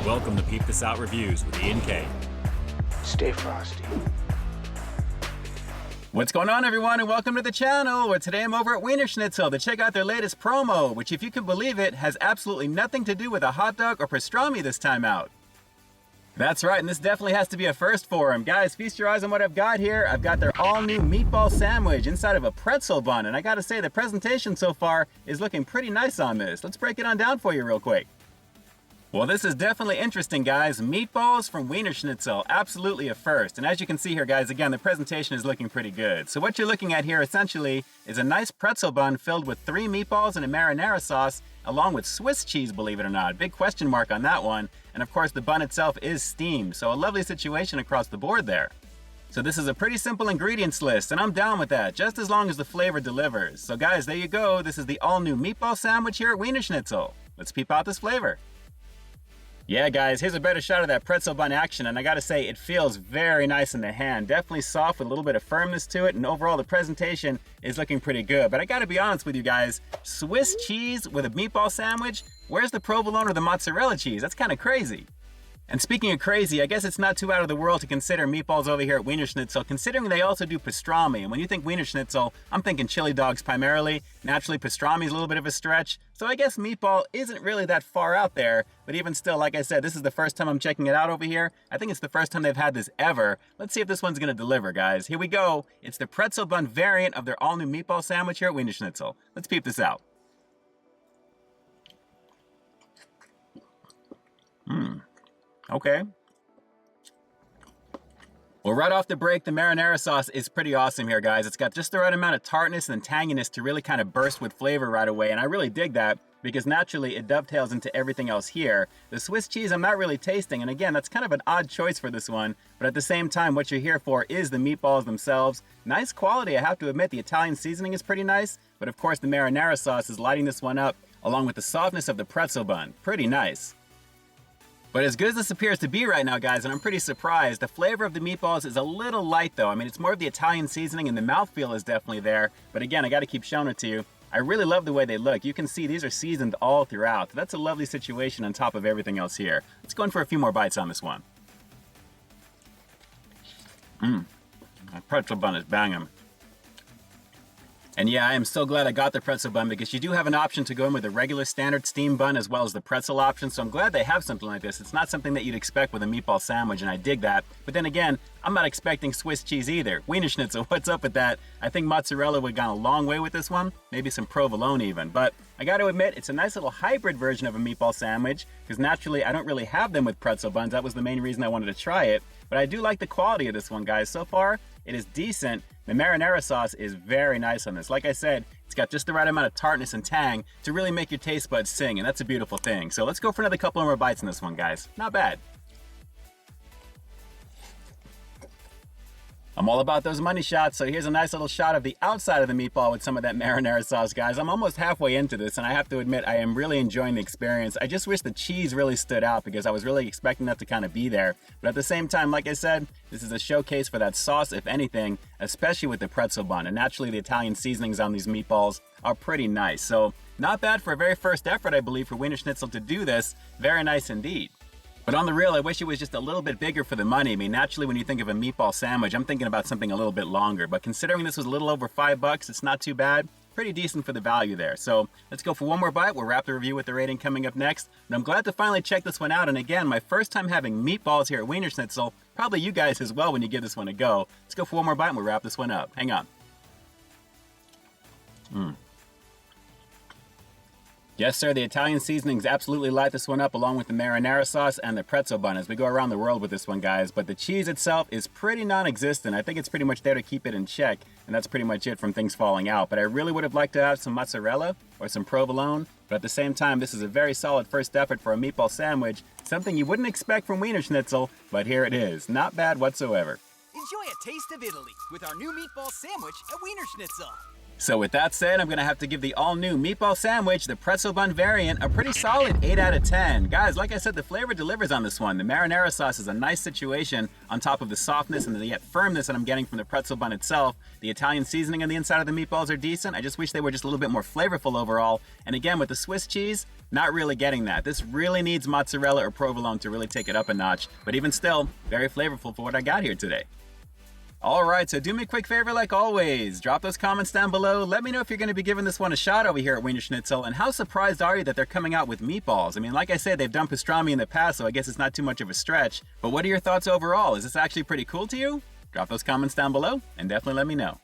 Welcome to Peep This Out Reviews with Ian K. Stay frosty. What's going on, everyone, and welcome to the channel, where today I'm over at Wiener Schnitzel to check out their latest promo, which, if you can believe it, has absolutely nothing to do with a hot dog or pastrami this time out. That's right, and this definitely has to be a first for them. Guys, feast your eyes on what I've got here. I've got their all-new meatball sandwich inside of a pretzel bun, and I gotta say, the presentation so far is looking pretty nice on this. Let's break it on down for you real quick. Well, this is definitely interesting, guys. Meatballs from Wiener Schnitzel, absolutely a first. And as you can see here, guys, again, the presentation is looking pretty good. So what you're looking at here, essentially, is a nice pretzel bun filled with 3 meatballs and a marinara sauce, along with Swiss cheese, believe it or not. Big question mark on that one. And of course, the bun itself is steamed, so a lovely situation across the board there. So this is a pretty simple ingredients list, and I'm down with that, just as long as the flavor delivers. So guys, there you go. This is the all-new meatball sandwich here at Wiener Schnitzel. Let's peep out this flavor. Yeah, guys, here's a better shot of that pretzel bun action, and I gotta say, it feels very nice in the hand. Definitely soft with a little bit of firmness to it, and overall the presentation is looking pretty good. But I gotta be honest with you guys, Swiss cheese with a meatball sandwich? Where's the provolone or the mozzarella cheese? That's kind of crazy. And speaking of crazy, I guess it's not too out of the world to consider meatballs over here at Wiener Schnitzel, considering they also do pastrami. And when you think Wiener Schnitzel, I'm thinking chili dogs primarily. Naturally, pastrami is a little bit of a stretch. So I guess meatball isn't really that far out there. But even still, like I said, this is the first time I'm checking it out over here. I think it's the first time they've had this ever. Let's see if this one's gonna deliver, guys. Here we go. It's the pretzel bun variant of their all-new meatball sandwich here at Wiener Schnitzel. Let's peep this out. Okay. Well, right off the break, the marinara sauce is pretty awesome here, guys. It's got just the right amount of tartness and tanginess to really kind of burst with flavor right away, and I really dig that because naturally it dovetails into everything else here. The Swiss cheese I'm not really tasting, and again, that's kind of an odd choice for this one, but at the same time, what you're here for is the meatballs themselves. Nice quality, I have to admit. The Italian seasoning is pretty nice, but of course the marinara sauce is lighting this one up, along with the softness of the pretzel bun. Pretty nice. But as good as this appears to be right now, guys, and I'm pretty surprised, the flavor of the meatballs is a little light though. I mean, it's more of the Italian seasoning and the mouthfeel is definitely there. But again, I gotta keep showing it to you. I really love the way they look. You can see these are seasoned all throughout. That's a lovely situation on top of everything else here. Let's go in for a few more bites on this one. That pretzel bun is banging. And yeah, I am so glad I got the pretzel bun because you do have an option to go in with a regular standard steam bun as well as the pretzel option, so I'm glad they have something like this. It's not something that you'd expect with a meatball sandwich, and I dig that. But then again, I'm not expecting Swiss cheese either. Wiener Schnitzel, what's up with that? I think mozzarella would have gone a long way with this one, maybe some provolone even. But I gotta admit, it's a nice little hybrid version of a meatball sandwich because naturally I don't really have them with pretzel buns. That was the main reason I wanted to try it. But I do like the quality of this one, guys. So far, it is decent. The marinara sauce is very nice on this. Like I said, it's got just the right amount of tartness and tang to really make your taste buds sing, and that's a beautiful thing. So let's go for another couple more bites in this one, guys. Not bad. I'm all about those money shots, so here's a nice little shot of the outside of the meatball with some of that marinara sauce, guys. I'm almost halfway into this, and I have to admit, I am really enjoying the experience. I just wish the cheese really stood out because I was really expecting that to kind of be there. But at the same time, like I said, this is a showcase for that sauce, if anything, especially with the pretzel bun. And naturally, the Italian seasonings on these meatballs are pretty nice. So not bad for a very first effort, I believe, for Wiener Schnitzel to do this. Very nice indeed. But on the real, I wish it was just a little bit bigger for the money. I mean, naturally, when you think of a meatball sandwich, I'm thinking about something a little bit longer. But considering this was a little over $5, it's not too bad. Pretty decent for the value there. So let's go for one more bite. We'll wrap the review with the rating coming up next. But I'm glad to finally check this one out. And again, my first time having meatballs here at Wiener Schnitzel. Probably you guys as well when you give this one a go. Let's go for one more bite and we'll wrap this one up. Hang on. Yes, sir, the Italian seasonings absolutely light this one up along with the marinara sauce and the pretzel bun as we go around the world with this one, guys. But the cheese itself is pretty non-existent. I think it's pretty much there to keep it in check, and that's pretty much it from things falling out. But I really would have liked to have some mozzarella or some provolone. But at the same time, this is a very solid first effort for a meatball sandwich, something you wouldn't expect from Wiener Schnitzel, but here it is. Not bad whatsoever. Enjoy a taste of Italy with our new meatball sandwich at Wiener Schnitzel. So with that said, I'm going to have to give the all-new meatball sandwich, the pretzel bun variant, a pretty solid 8 out of 10. Guys, like I said, the flavor delivers on this one. The marinara sauce is a nice situation on top of the softness and the yet firmness that I'm getting from the pretzel bun itself. The Italian seasoning on the inside of the meatballs are decent. I just wish they were just a little bit more flavorful overall. And again, with the Swiss cheese, not really getting that. This really needs mozzarella or provolone to really take it up a notch. But even still, very flavorful for what I got here today. Alright, so do me a quick favor like always. Drop those comments down below. Let me know if you're going to be giving this one a shot over here at Wiener Schnitzel, and how surprised are you that they're coming out with meatballs? I mean, like I said, they've done pastrami in the past, so I guess it's not too much of a stretch. But what are your thoughts overall? Is this actually pretty cool to you? Drop those comments down below, and definitely let me know.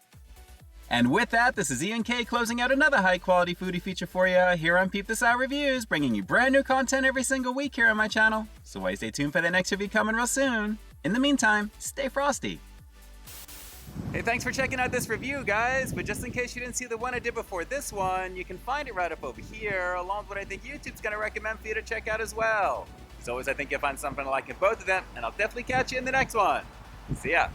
And with that, this is Ian K closing out another high-quality foodie feature for you here on Peep This Out Reviews, bringing you brand new content every single week here on my channel. So why stay tuned for the next review coming real soon. In the meantime, stay frosty. Hey, thanks for checking out this review, guys. But just in case you didn't see the one I did before this one, you can find it right up over here, along with what I think YouTube's going to recommend for you to check out as well. As always, I think you'll find something I like in both of them, and I'll definitely catch you in the next one. See ya.